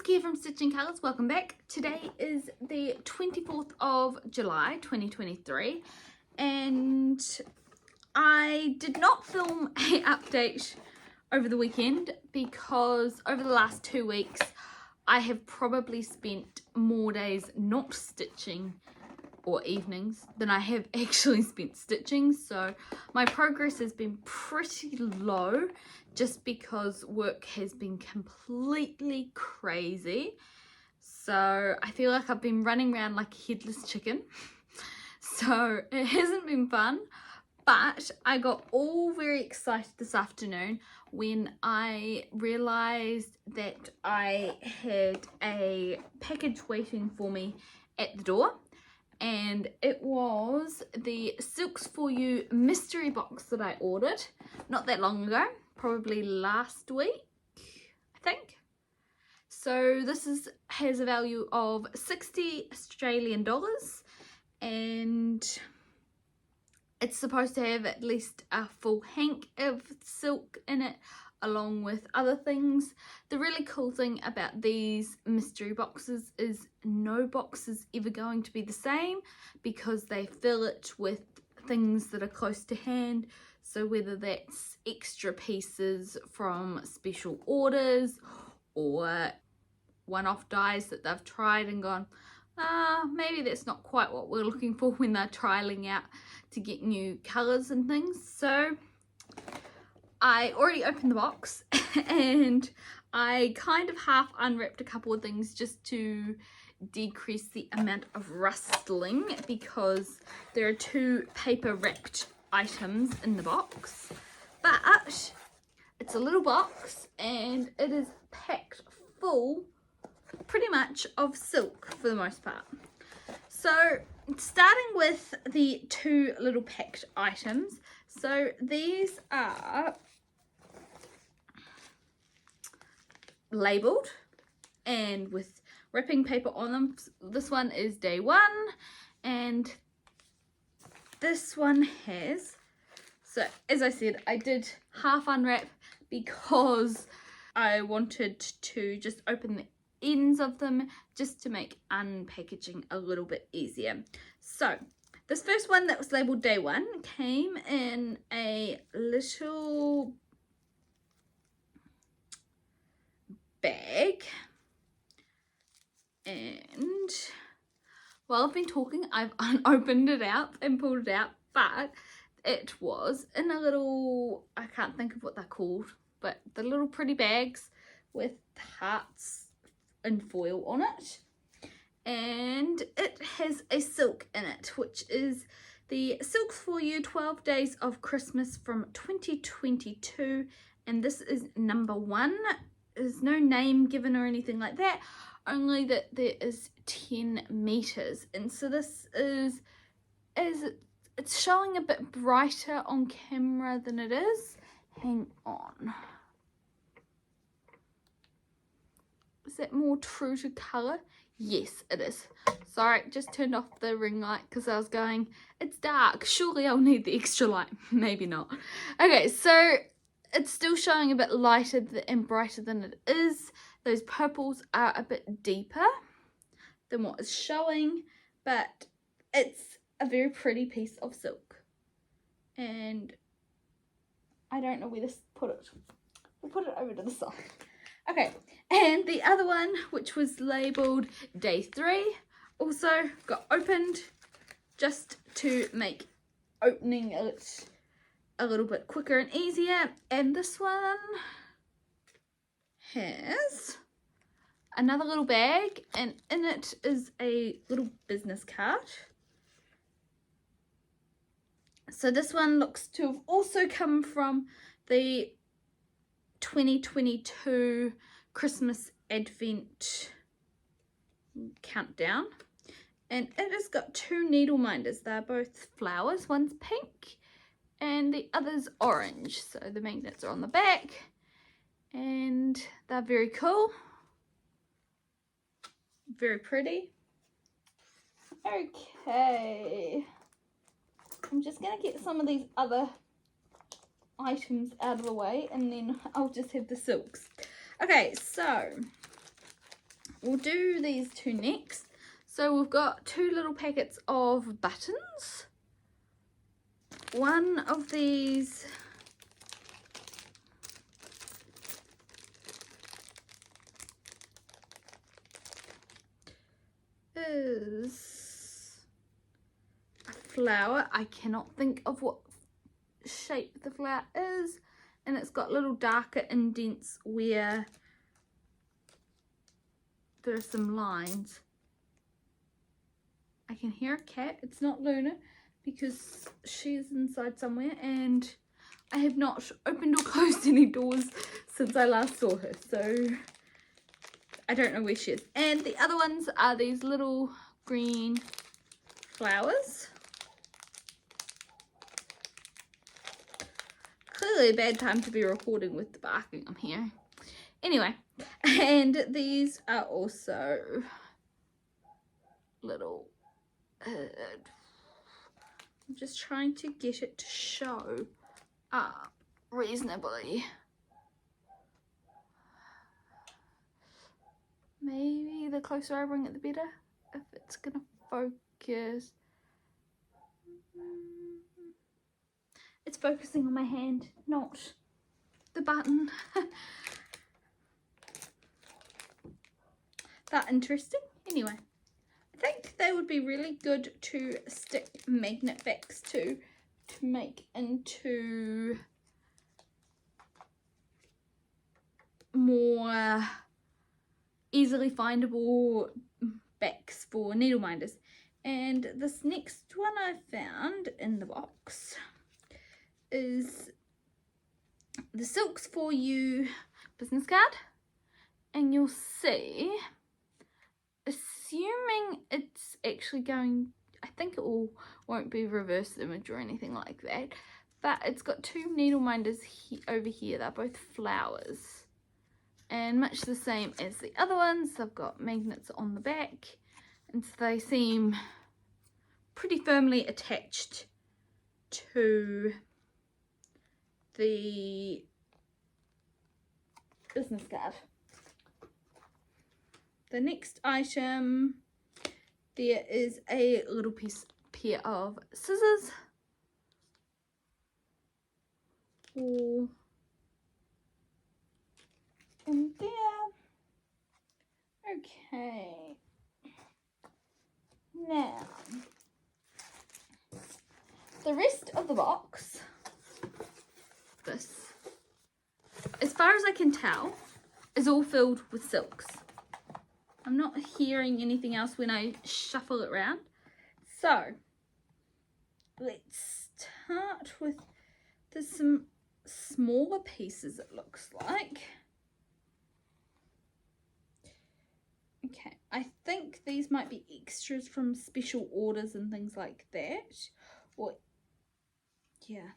Vicky from Stitching Colours, welcome back. Today is the 24th of July 2023 and I did not film an update over the weekend because over the last 2 weeks I have probably spent more days not stitching or evenings than I have actually spent stitching, so my progress has been pretty low just because work has been completely crazy. So I feel like I've been running around like a headless chicken. So it hasn't been fun, but I got all very excited this afternoon when I realized that I had a package waiting for me at the door. And it was the Silks4u mystery box that I ordered not that long ago, probably last week, I think. So this has a value of 60 Australian dollars and it's supposed to have at least a full hank of silk in it along with other things. The really cool thing about these mystery boxes is no box is ever going to be the same because they fill it with things that are close to hand. So whether that's extra pieces from special orders or one-off dies that they've tried and gone, maybe that's not quite what we're looking for when they're trialing out to get new colours and things. So I already opened the box and I kind of half unwrapped a couple of things just to decrease the amount of rustling because there are 2 paper wrapped items in the box, but it's a little box and it is packed full pretty much of silk for the most part. So starting with the 2 little packed items, so these are labelled and with wrapping paper on them. This one is day 1 and this one has, so as I said, I did half unwrap because I wanted to just open the ends of them just to make unpackaging a little bit easier. So this first one that was labelled day 1 came in a little bag, and while I've been talking I've unopened it out and pulled it out, but it was in a little, I can't think of what they're called, but the little pretty bags with hearts and foil on it, and it has a silk in it, which is the Silks4u 12 Days of Christmas from 2022, and this is number 1. There's no name given or anything like that, only that there is 10 meters, and so this is it's showing a bit brighter on camera than it is. Hang on. Is that more true to colour? Yes, it is. Sorry, just turned off the ring light because I was going, it's dark, surely I'll need the extra light. Maybe not. Okay, so it's still showing a bit lighter and brighter than it is. Those purples are a bit deeper than what is showing, but it's a very pretty piece of silk. And I don't know where to put it. We'll put it over to the side. Okay, and the other one, which was labelled day 3, also got opened just to make opening it a little bit quicker and easier. And this one has another little bag, and in it is a little business card. So this one looks to have also come from the 2022 Christmas Advent countdown, and it has got 2 needle minders. They're both flowers, one's pink and the other's orange, so the magnets are on the back and they're very cool, very pretty. Okay, I'm just gonna get some of these other items out of the way and then I'll just have the silks. Okay, so we'll do these two next. So we've got 2 little packets of buttons. One of these is a flower. I cannot think of what shape the flower is, and it's got little darker indents where there are some lines. I can hear a cat. It's not Luna because she's inside somewhere, and I have not opened or closed any doors since I last saw her, so I don't know where she is. And the other ones are these little green flowers. Clearly a bad time to be recording with the barking I'm hearing. Anyway, and these are also little, I'm just trying to get it to show up reasonably. Maybe the closer I bring it, the better, if it's gonna focus. It's focusing on my hand, not the button. That interesting. Anyway, I think they would be really good to stick magnet backs to make into more easily findable backs for needle minders. And this next one I found in the box is the Silks4u business card, and you'll see, assuming it's actually going, I think it won't be reverse image or anything like that, but it's got 2 needle minders over here. They're both flowers, and much the same as the other ones, they've got magnets on the back, and so they seem pretty firmly attached to the business card. The next item, there is a little pair of scissors in there. Okay, now the rest of the box, this, as far as I can tell, is all filled with silks. I'm not hearing anything else when I shuffle it around. So let's start with, there's some smaller pieces, it looks like. Okay, I think these might be extras from special orders and things like that. Or, yeah.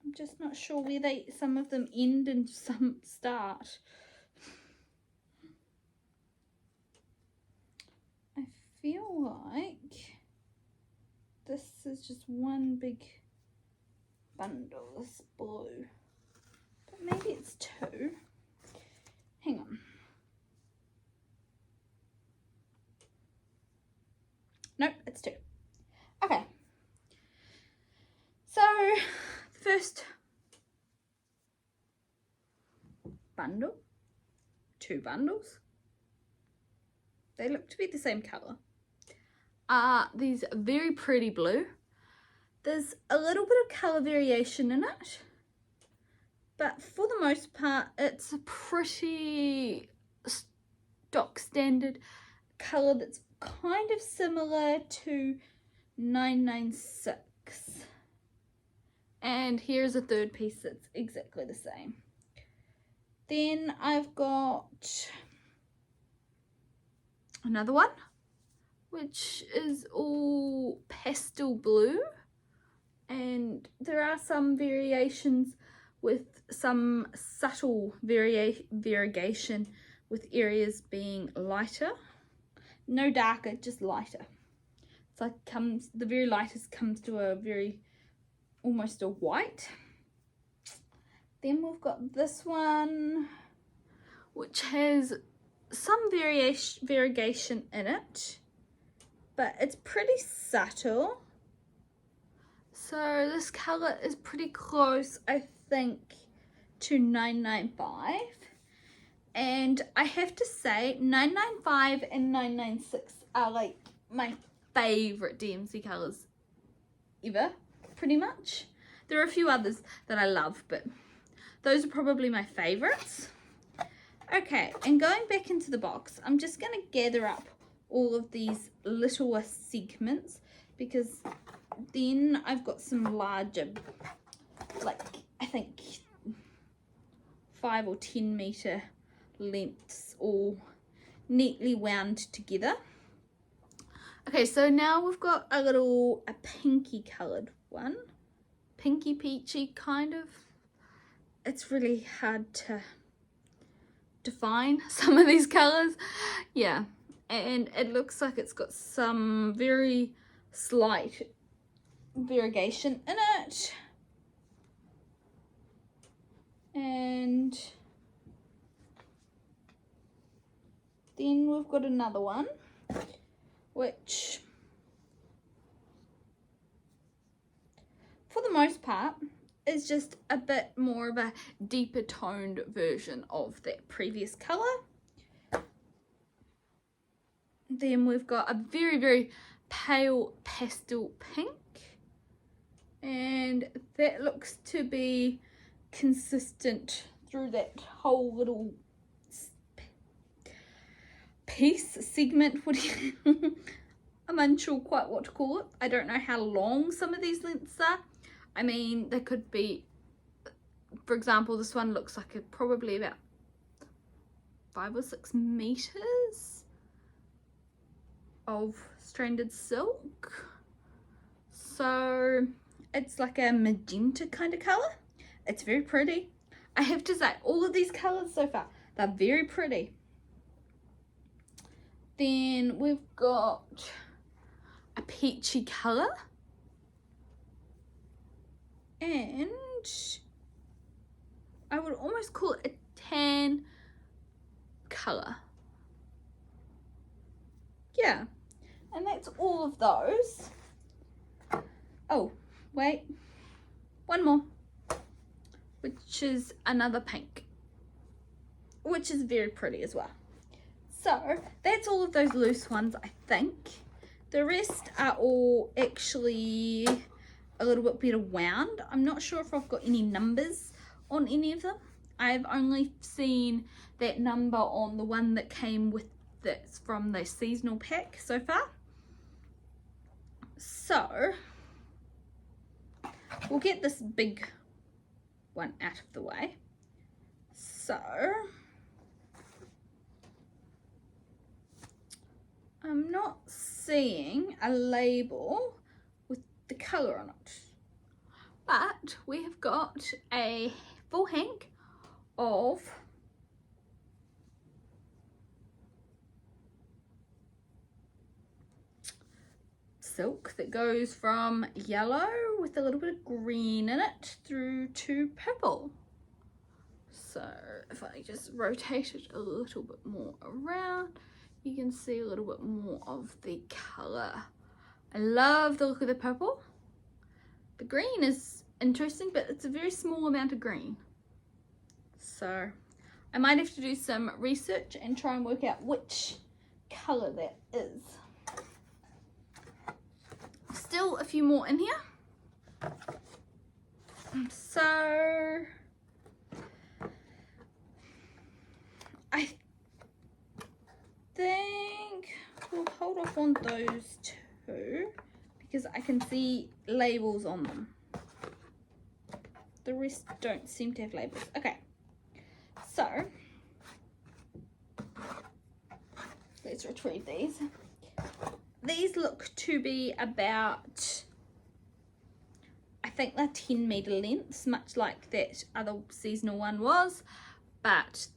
I'm just not sure where some of them end and some start. I feel like this is just one big bundle, this blue. But maybe it's 2. Hang on. Nope, it's 2. Okay. So first bundle, 2 bundles. They look to be the same colour. These very pretty blue. There's a little bit of colour variation in it, but for the most part it's a pretty stock standard colour that's kind of similar to 996. And here's a third piece that's exactly the same. Then I've got another one, which is all pastel blue. And there are some variations with some subtle variegation with areas being lighter. No darker, just lighter. It's like the very lightest comes to a very, almost a white. Then we've got this one, which has some variegation in it, but it's pretty subtle. So this colour is pretty close, I think, to 995. And I have to say, 995 and 996 are like my favourite DMC colours ever, pretty much. There are a few others that I love, but those are probably my favourites. Okay, and going back into the box, I'm just going to gather up all of these littler segments, because then I've got some larger, like I think 5 or 10 metre lengths all neatly wound together. Okay, so now we've got a pinky coloured one. Pinky peachy kind of. It's really hard to define some of these colours. Yeah, and it looks like it's got some very slight variegation in it. And then we've got another one, which for the most part is just a bit more of a deeper toned version of that previous colour. Then we've got a very, very pale pastel pink, and that looks to be consistent through that whole little piece, segment, I'm unsure quite what to call it. I don't know how long some of these lengths are. I mean, they could be, for example, this one looks like it's probably about 5 or 6 meters of stranded silk. So it's like a magenta kind of color. It's very pretty. I have to say, all of these colors so far, they're very pretty. Then we've got a peachy color, and I would almost call it a tan color. Yeah, and that's all of those. Oh, wait, one more, which is another pink, which is very pretty as well. So that's all of those loose ones, I think. The rest are all actually a little bit better wound. I'm not sure if I've got any numbers on any of them. I've only seen that number on the one that came with that's from the seasonal pack so far. So we'll get this big one out of the way. So I'm not seeing a label with the colour on it, but we have got a full hank of silk that goes from yellow with a little bit of green in it through to purple. So if I just rotate it a little bit more around, you can see a little bit more of the colour. I love the look of the purple. The green is interesting, but it's a very small amount of green. So I might have to do some research and try and work out which colour that is. Still a few more in here. So I think we'll hold off on those two because I can see labels on them. The rest don't seem to have labels. Okay, so let's retrieve these. These look to be about, I think they're 10 metre lengths, much like that other seasonal one was, but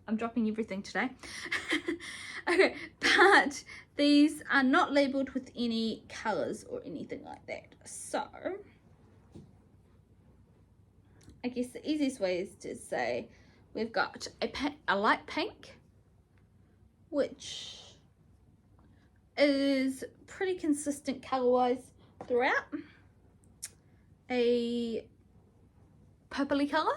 I'm dropping everything today. Okay, but these are not labelled with any colours or anything like that. So I guess the easiest way is to say we've got a light pink, which is pretty consistent color-wise throughout. A purpley color,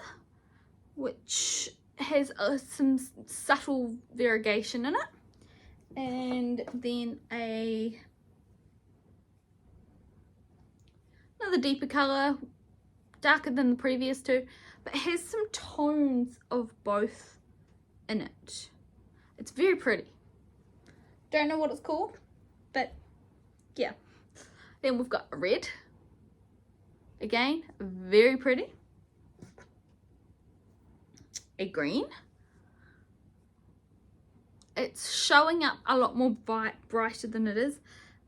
which has some subtle variegation in it. And then another deeper color, darker than the previous two, but has some tones of both in it. It's very pretty. Don't know what it's called, but yeah. Then we've got a red. Again, very pretty. A green. It's showing up a lot more brighter than it is.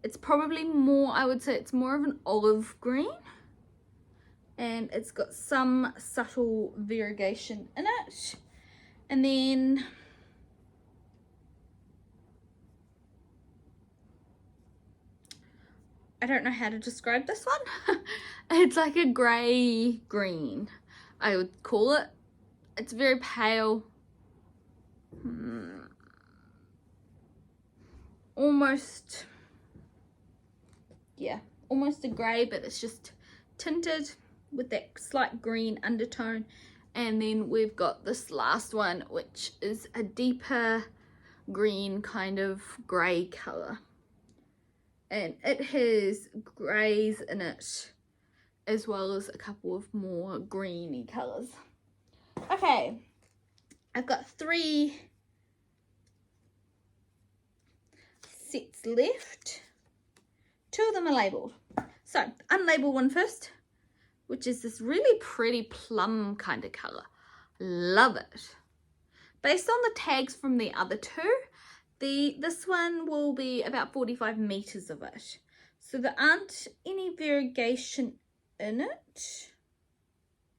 It's probably more, I would say it's more of an olive green. And it's got some subtle variegation in it. And then I don't know how to describe this one. It's like a grey green, I would call it. It's very pale. Almost, yeah, almost a grey, but it's just tinted with that slight green undertone. And then we've got this last one, which is a deeper green kind of grey colour. And it has greys in it, as well as a couple of more greeny colours. Okay, I've got 3 sets left. 2 of them are labelled. So, unlabelled one first, which is this really pretty plum kind of colour. Love it. Based on the tags from the other 2, this one will be about 45 meters of it. So there aren't any variegation in it.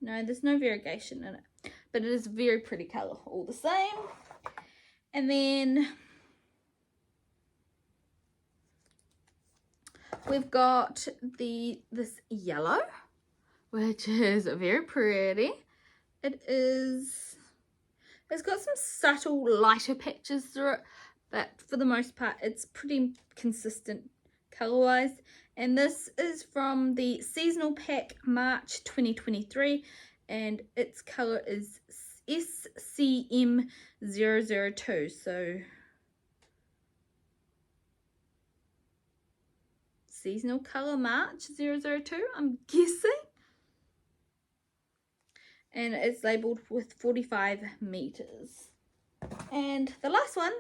No, there's no variegation in it. But it is a very pretty colour all the same. And then we've got this yellow, which is very pretty. It's got some subtle lighter patches through it, but for the most part it's pretty consistent color wise. And this is from the seasonal pack March 2023, and its color is SCM002. So seasonal color March 002, I'm guessing. And it's labeled with 45 meters. And the last one,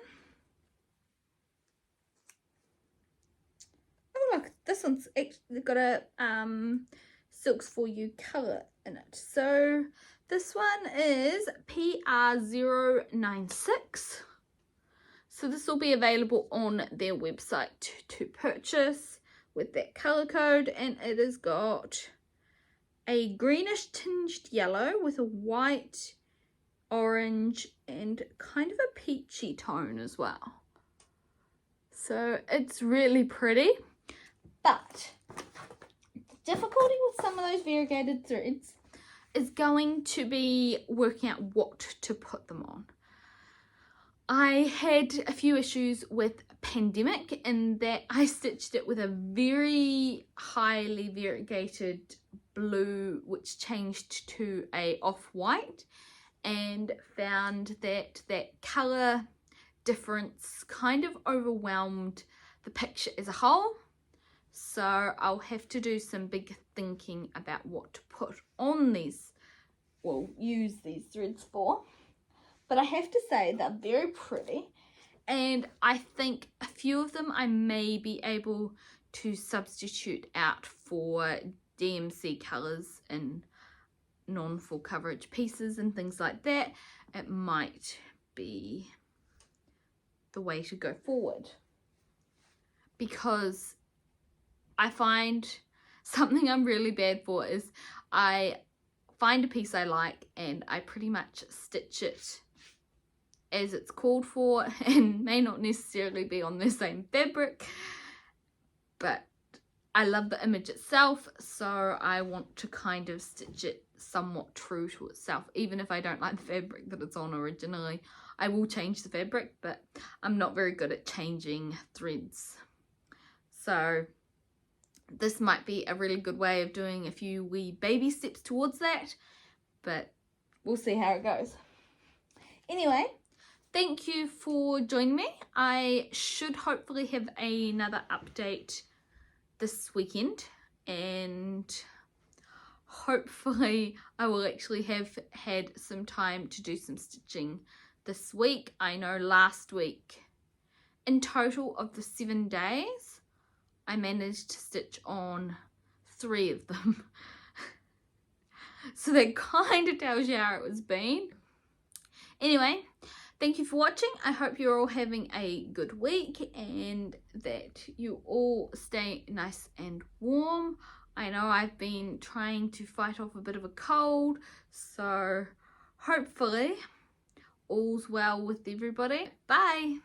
oh look, this one's actually got a Silks4u color in it. So this one is PR096. So this will be available on their website to purchase with that color code, and it has got a greenish tinged yellow with a white, orange, and kind of a peachy tone as well. So it's really pretty, but the difficulty with some of those variegated threads is going to be working out what to put them on. I had a few issues with Pandemic in that I stitched it with a very highly variegated blue, which changed to a off-white, and found that that colour difference kind of overwhelmed the picture as a whole. So I'll have to do some big thinking about what to put on these, well, use these threads for. But I have to say they're very pretty, and I think a few of them I may be able to substitute out for DMC colours in non-full coverage pieces and things like that. It might be the way to go forward, because I find something I'm really bad for is I find a piece I like and I pretty much stitch it as it's called for, and may not necessarily be on the same fabric, but I love the image itself, so I want to kind of stitch it somewhat true to itself. Even if I don't like the fabric that it's on originally, I will change the fabric, but I'm not very good at changing threads. So this might be a really good way of doing a few wee baby steps towards that, but we'll see how it goes. Anyway, thank you for joining me. I should hopefully have another update this weekend, and hopefully I will actually have had some time to do some stitching this week. I know last week, in total of the 7 days, I managed to stitch on 3 of them. So that kind of tells you how it was been. Anyway, thank you for watching. I hope you're all having a good week and that you all stay nice and warm. I know I've been trying to fight off a bit of a cold, so hopefully all's well with everybody. Bye!